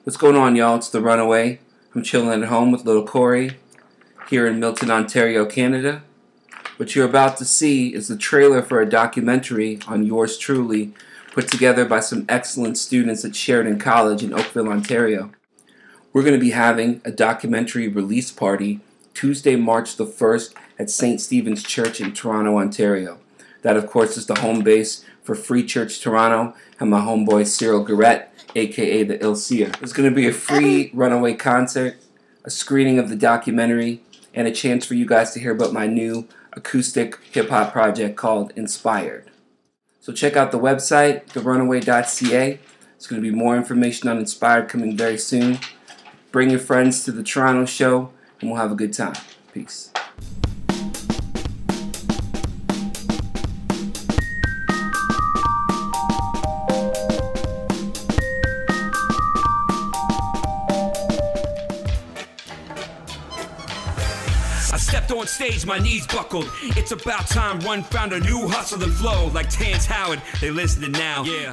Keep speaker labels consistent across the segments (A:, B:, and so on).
A: What's going on, y'all? It's the Runaway. I'm chilling at home with little Corey here in Milton, Ontario, Canada. What you're about to see is the trailer for a documentary on yours truly, put together by some excellent students at Sheridan College in Oakville, Ontario. We're going to be having a documentary release party Tuesday, March the 1st at St. Stephen's Church in Toronto, Ontario. That, of course, is the home base for Free Church Toronto and my homeboy Cyril Garrett, aka the Il Seer. There's going to be a free Runaway concert, a screening of the documentary, and a chance for you guys to hear about my new acoustic hip-hop project called Inspired. So check out the website, therunaway.ca. There's going to be more information on Inspired coming very soon. Bring your friends to the Toronto show, and we'll have a good time. Peace.
B: I stepped on stage, my knees buckled. It's about time one found a new hustle and flow. Like Terrence Howard, they listening now. Yeah.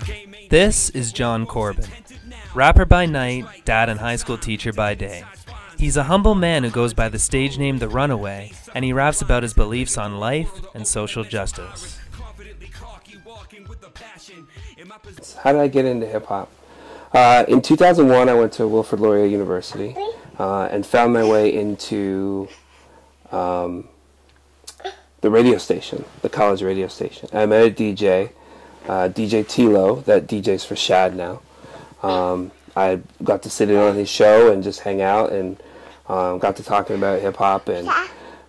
C: This is John Corbin. Rapper by night, dad and high school teacher by day. He's a humble man who goes by the stage name The Runaway, and he raps about his beliefs on life and social justice.
A: How did I get into hip-hop? In 2001, I went to Wilfrid Laurier University and found my way into the radio station, the college radio station. I met a DJ, DJ Tilo, that DJs for Shad now. I got to sit in on his show and just hang out, and got to talking about hip-hop and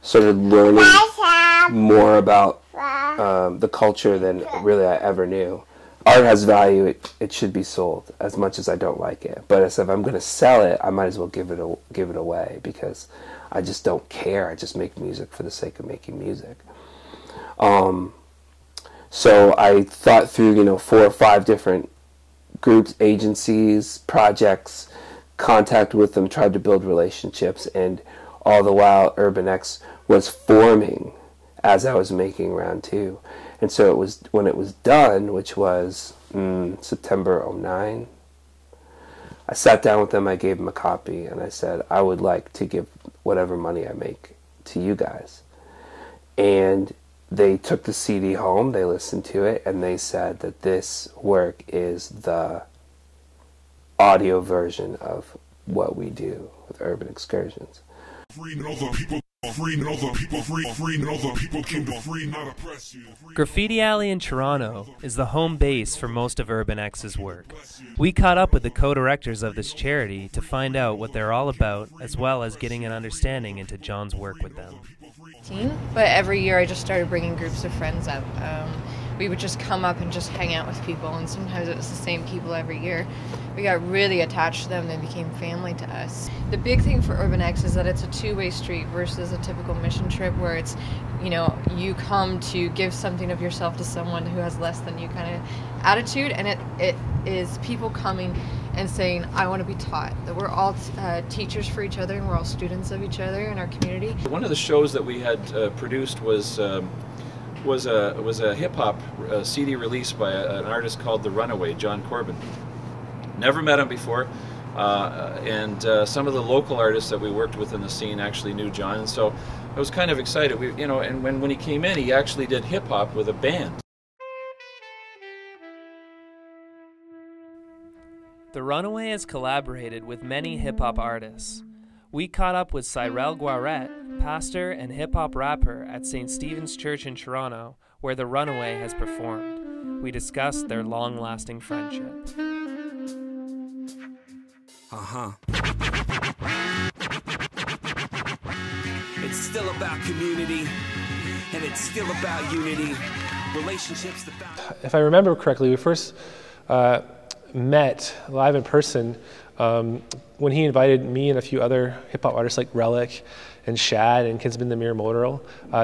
A: started learning more about the culture than really I ever knew. Art has value, it should be sold, as much as I don't like it. But if I'm going to sell it, I might as well give it away, because I just don't care. I just make music for the sake of making music. So I thought through, 4 or 5 different groups, agencies, projects, contact with them, tried to build relationships, and all the while Urban X was forming as I was making round 2. And so it was when it was done, which was September '09, I sat down with them, I gave them a copy, and I said, I would like to give whatever money I make to you guys. And they took the CD home, they listened to it, and they said that this work is the audio version of what we do with Urban Excursions.
C: Graffiti Alley in Toronto is the home base for most of Urban X's work. We caught up with the co-directors of this charity to find out what they're all about, as well as getting an understanding into John's work with them.
D: But every year I just started bringing groups of friends up. We would just come up and just hang out with people, and sometimes it was the same people every year. We got really attached to them, they became family to us. The big thing for Urban X is that it's a two-way street versus a typical mission trip where it's, you come to give something of yourself to someone who has less than you kind of attitude, and it is people coming and saying, I want to be taught, that we're all teachers for each other and we're all students of each other in our community.
E: One of the shows that we had produced was a hip-hop CD release by an artist called The Runaway, John Corbin. Never met him before, and some of the local artists that we worked with in the scene actually knew John, and so I was kind of excited. And when he came in, he actually did hip-hop with a band.
C: The Runaway has collaborated with many hip-hop artists. We caught up with Cyril Garrett, pastor and hip-hop rapper at St. Stephen's Church in Toronto, where The Runaway has performed. We discussed their long-lasting friendship.
B: It's still about community, and it's still about unity. Relationships that found.
F: If I remember correctly, we first met live in person when he invited me and a few other hip-hop artists like Relic and Shad and Kinsman the Mere Mortal we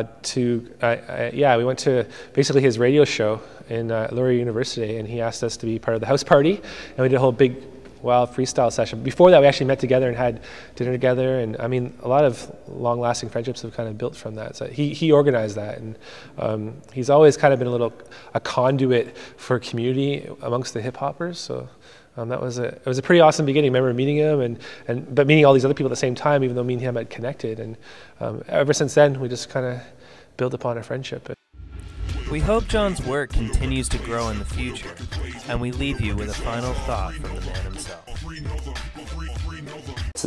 F: went to basically his radio show in Laurier University, and he asked us to be part of the house party, and we did a whole big wild freestyle session. Before that, we actually met together and had dinner together, and I mean, a lot of long-lasting friendships have kind of built from that. So he organized that, and he's always kind of been a conduit for community amongst the hip-hoppers. So It was a pretty awesome beginning. I remember meeting him but meeting all these other people at the same time, even though me and him had connected. And ever since then, we just kind of built upon a friendship.
C: We hope John's work continues to grow in the future, and we leave you with a final thought from the man himself.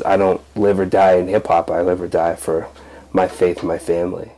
A: I don't live or die in hip-hop. I live or die for my faith and my family.